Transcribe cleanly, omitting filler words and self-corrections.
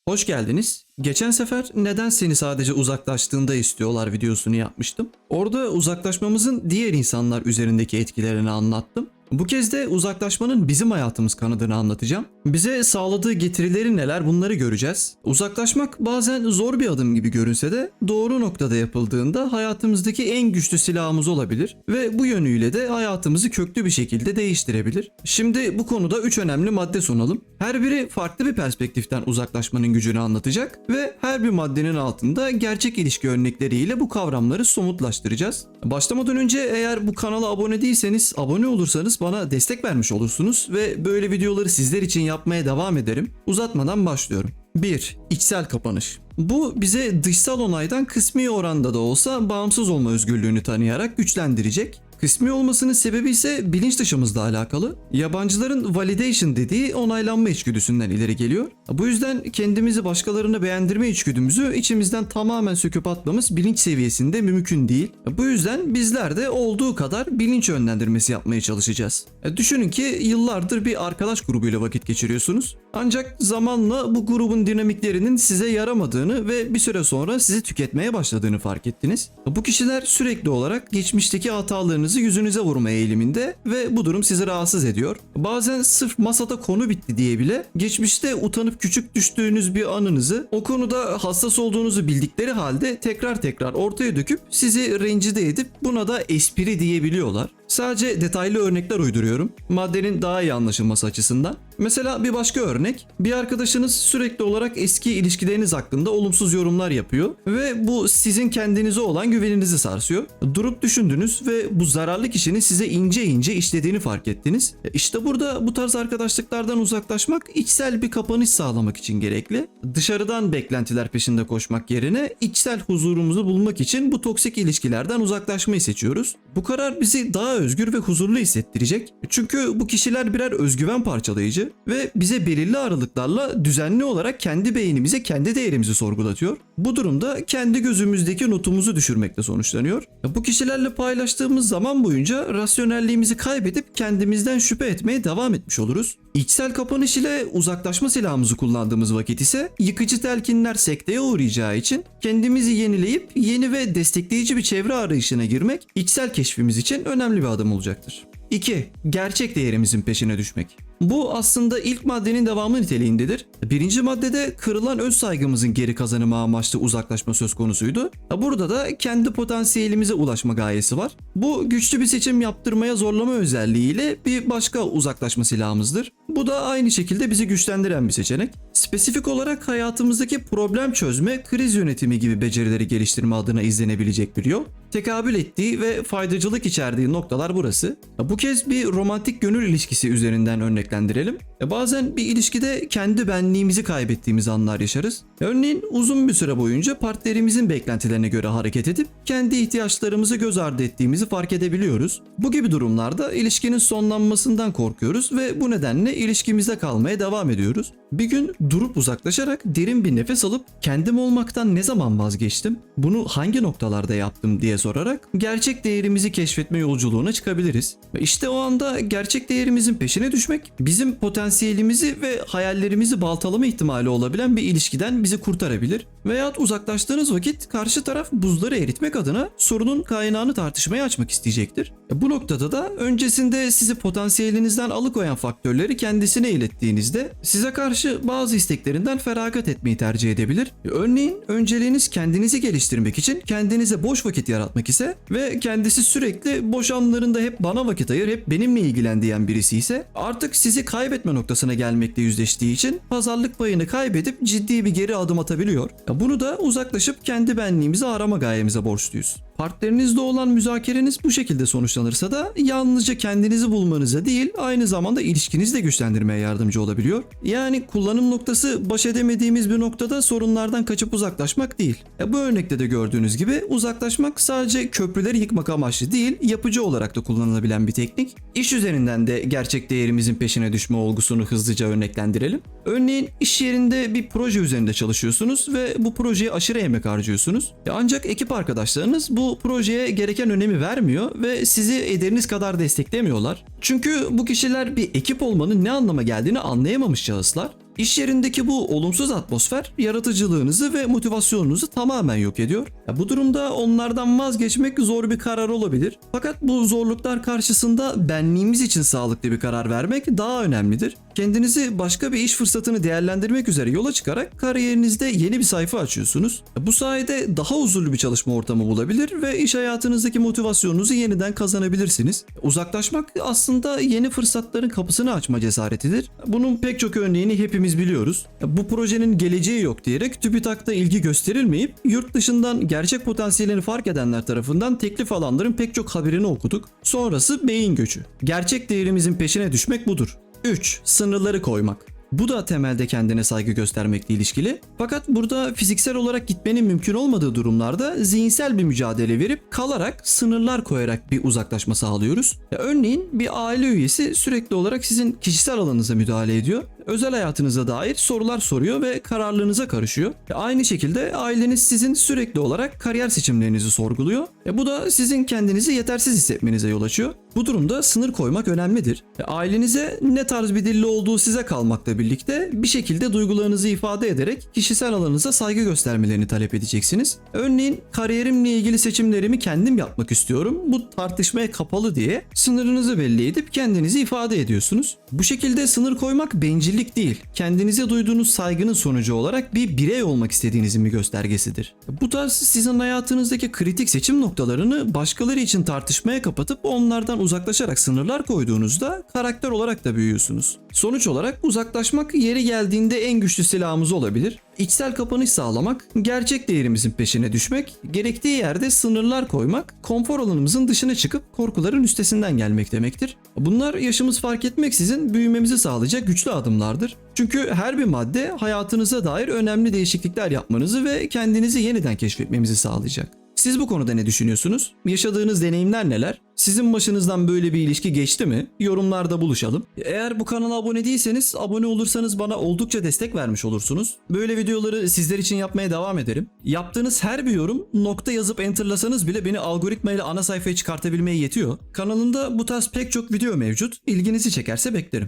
Hoş geldiniz. Geçen sefer neden seni sadece uzaklaştığında istiyorlar videosunu yapmıştım. Orada uzaklaşmamızın diğer insanlar üzerindeki etkilerini anlattım. Bu kez de uzaklaşmanın bizim hayatımız kanadını anlatacağım. Bize sağladığı getirileri neler bunları göreceğiz. Uzaklaşmak bazen zor bir adım gibi görünse de doğru noktada yapıldığında hayatımızdaki en güçlü silahımız olabilir ve bu yönüyle de hayatımızı köklü bir şekilde değiştirebilir. Şimdi bu konuda 3 önemli madde sunalım. Her biri farklı bir perspektiften uzaklaşmanın gücünü anlatacak ve her bir maddenin altında gerçek ilişki örnekleriyle bu kavramları somutlaştıracağız. Başlamadan önce eğer bu kanala abone değilseniz abone olursanız bana destek vermiş olursunuz ve böyle videoları sizler için yapmaya devam ederim. Uzatmadan başlıyorum. 1. İçsel kapanış. Bu bize dışsal onaydan kısmi oranda da olsa bağımsız olma özgürlüğünü tanıyarak güçlendirecek. Kısmi olmasının sebebi ise bilinç dışımızla alakalı. Yabancıların validation dediği onaylanma içgüdüsünden ileri geliyor. Bu yüzden kendimizi başkalarına beğendirme içgüdümüzü içimizden tamamen söküp atmamız bilinç seviyesinde mümkün değil. Bu yüzden bizler de olduğu kadar bilinç yönlendirmesi yapmaya çalışacağız. Düşünün ki yıllardır bir arkadaş grubuyla vakit geçiriyorsunuz. Ancak zamanla bu grubun dinamiklerinin size yaramadığını ve bir süre sonra sizi tüketmeye başladığını fark ettiniz. Bu kişiler sürekli olarak geçmişteki hatalarınızı yüzünüze vurma eğiliminde ve bu durum sizi rahatsız ediyor. Bazen sırf masada konu bitti diye bile geçmişte utanıp küçük düştüğünüz bir anınızı o konuda hassas olduğunuzu bildikleri halde tekrar ortaya döküp sizi rencide edip buna da espri diyebiliyorlar. Sadece detaylı örnekler uyduruyorum. Maddenin daha iyi anlaşılması açısından. Mesela bir başka örnek. Bir arkadaşınız sürekli olarak eski ilişkileriniz hakkında olumsuz yorumlar yapıyor ve bu sizin kendinize olan güveninizi sarsıyor. Durup düşündünüz ve bu zararlı kişinin size ince işlediğini fark ettiniz. İşte burada bu tarz arkadaşlıklardan uzaklaşmak içsel bir kapanış sağlamak için gerekli. Dışarıdan beklentiler peşinde koşmak yerine içsel huzurumuzu bulmak için bu toksik ilişkilerden uzaklaşmayı seçiyoruz. Bu karar bizi daha özgür ve huzurlu hissettirecek. Çünkü bu kişiler birer özgüven parçalayıcı ve bize belirli aralıklarla düzenli olarak kendi beynimize kendi değerimizi sorgulatıyor. Bu durumda kendi gözümüzdeki notumuzu düşürmekle sonuçlanıyor. Bu kişilerle paylaştığımız zaman boyunca rasyonelliğimizi kaybedip kendimizden şüphe etmeye devam etmiş oluruz. İçsel kapanış ile uzaklaşma silahımızı kullandığımız vakit ise yıkıcı telkinler sekteye uğrayacağı için kendimizi yenileyip yeni ve destekleyici bir çevre arayışına girmek içsel keşfimiz için önemli bir adım olacaktır. 2. Gerçek değerimizin peşine düşmek. Bu aslında ilk maddenin devamı niteliğindedir. Birinci maddede kırılan öz saygımızın geri kazanımı amaçlı uzaklaşma söz konusuydu. Burada da kendi potansiyelimize ulaşma gayesi var. Bu güçlü bir seçim yaptırmaya zorlama özelliğiyle bir başka uzaklaşma silahımızdır. Bu da aynı şekilde bizi güçlendiren bir seçenek. Spesifik olarak hayatımızdaki problem çözme, kriz yönetimi gibi becerileri geliştirme adına izlenebilecek bir yol. Tekabül ettiği ve faydacılık içerdiği noktalar burası. Bu kez bir romantik gönül ilişkisi üzerinden örneklendirelim. Bazen bir ilişkide kendi benliğimizi kaybettiğimiz anlar yaşarız. Örneğin uzun bir süre boyunca partnerimizin beklentilerine göre hareket edip kendi ihtiyaçlarımızı göz ardı ettiğimizi fark edebiliyoruz. Bu gibi durumlarda ilişkinin sonlanmasından korkuyoruz ve bu nedenle ilişkimizde kalmaya devam ediyoruz. Bir gün durup uzaklaşarak derin bir nefes alıp kendim olmaktan ne zaman vazgeçtim, bunu hangi noktalarda yaptım diye sorarak gerçek değerimizi keşfetme yolculuğuna çıkabiliriz. Ve işte o anda gerçek değerimizin peşine düşmek bizim potansiyelimizi ve hayallerimizi baltalama ihtimali olabilen bir ilişkiden bizi kurtarabilir. Veyahut uzaklaştığınız vakit karşı taraf buzları eritmek adına sorunun kaynağını tartışmaya açmak isteyecektir. Bu noktada da öncesinde sizi potansiyelinizden alıkoyan faktörleri kendisine ilettiğinizde size karşı bazı isteklerinden feragat etmeyi tercih edebilir. Örneğin önceliğiniz kendinizi geliştirmek için kendinize boş vakit yaratmak ise ve kendisi sürekli boş anlarında hep bana vakit ayır, hep benimle ilgilen diyen birisi ise artık sizi kaybetme noktasına gelmekle yüzleştiği için pazarlık payını kaybedip ciddi bir geri adım atabiliyor. Bunu da uzaklaşıp kendi benliğimizi arama gayemize borçluyuz. Partnerinizle olan müzakereniz bu şekilde sonuçlanırsa da yalnızca kendinizi bulmanıza değil, aynı zamanda ilişkinizi de güçlendirmeye yardımcı olabiliyor. Yani kullanım noktası baş edemediğimiz bir noktada sorunlardan kaçıp uzaklaşmak değil. Bu örnekte de gördüğünüz gibi uzaklaşmak sadece köprüleri yıkmak amaçlı değil, yapıcı olarak da kullanılabilen bir teknik. İş üzerinden de gerçek değerimizin peşine düşme olgusunu hızlıca örneklendirelim. Örneğin iş yerinde bir proje üzerinde çalışıyorsunuz ve bu projeye aşırı emek harcıyorsunuz. Ancak ekip arkadaşlarınız bu projeye gereken önemi vermiyor ve sizi ederiniz kadar desteklemiyorlar. Çünkü bu kişiler bir ekip olmanın ne anlama geldiğini anlayamamış şahıslar. İş yerindeki bu olumsuz atmosfer yaratıcılığınızı ve motivasyonunuzu tamamen yok ediyor. Bu durumda onlardan vazgeçmek zor bir karar olabilir. Fakat bu zorluklar karşısında benliğimiz için sağlıklı bir karar vermek daha önemlidir. Kendinizi başka bir iş fırsatını değerlendirmek üzere yola çıkarak kariyerinizde yeni bir sayfa açıyorsunuz. Bu sayede daha huzurlu bir çalışma ortamı bulabilir ve iş hayatınızdaki motivasyonunuzu yeniden kazanabilirsiniz. Uzaklaşmak aslında yeni fırsatların kapısını açma cesaretidir. Bunun pek çok örneğini hepimiz biliyoruz. Bu projenin geleceği yok diyerek TÜBİTAK'ta ilgi gösterilmeyip yurt dışından gerçek potansiyelini fark edenler tarafından teklif alanların pek çok haberini okuduk. Sonrası beyin göçü. Gerçek değerimizin peşine düşmek budur. 3. Sınırları koymak. Bu da temelde kendine saygı göstermekle ilişkili. Fakat burada fiziksel olarak gitmenin mümkün olmadığı durumlarda zihinsel bir mücadele verip kalarak, sınırlar koyarak bir uzaklaşma sağlıyoruz. Örneğin bir aile üyesi sürekli olarak sizin kişisel alanınıza müdahale ediyor. Özel hayatınıza dair sorular soruyor ve kararlarınıza karışıyor. Aynı şekilde aileniz sizin sürekli olarak kariyer seçimlerinizi sorguluyor. Bu da sizin kendinizi yetersiz hissetmenize yol açıyor. Bu durumda sınır koymak önemlidir. Ailenize ne tarz bir dille olduğu size kalmakla birlikte bir şekilde duygularınızı ifade ederek kişisel alanınıza saygı göstermelerini talep edeceksiniz. Örneğin kariyerimle ilgili seçimlerimi kendim yapmak istiyorum. Bu tartışmaya kapalı diye sınırınızı belli edip kendinizi ifade ediyorsunuz. Bu şekilde sınır koymak bencillik değil, kendinize duyduğunuz saygının sonucu olarak bir birey olmak istediğinizin bir göstergesidir. Bu tarz sizin hayatınızdaki kritik seçim noktalarını başkaları için tartışmaya kapatıp onlardan uzaklaşarak sınırlar koyduğunuzda karakter olarak da büyüyorsunuz. Sonuç olarak uzaklaşmak yeri geldiğinde en güçlü silahımız olabilir. İçsel kapanış sağlamak, gerçek değerimizin peşine düşmek, gerektiği yerde sınırlar koymak, konfor alanımızın dışına çıkıp korkuların üstesinden gelmek demektir. Bunlar yaşımız fark etmeksizin büyümemizi sağlayacak güçlü adımlardır. Çünkü her bir madde hayatınıza dair önemli değişiklikler yapmanızı ve kendinizi yeniden keşfetmemizi sağlayacak. Siz bu konuda ne düşünüyorsunuz? Yaşadığınız deneyimler neler? Sizin başınızdan böyle bir ilişki geçti mi? Yorumlarda buluşalım. Eğer bu kanala abone değilseniz abone olursanız bana oldukça destek vermiş olursunuz. Böyle videoları sizler için yapmaya devam ederim. Yaptığınız her bir yorum nokta yazıp enterlasanız bile beni algoritma ile ana sayfaya çıkartabilmeye yetiyor. Kanalımda bu tarz pek çok video mevcut. İlginizi çekerse beklerim.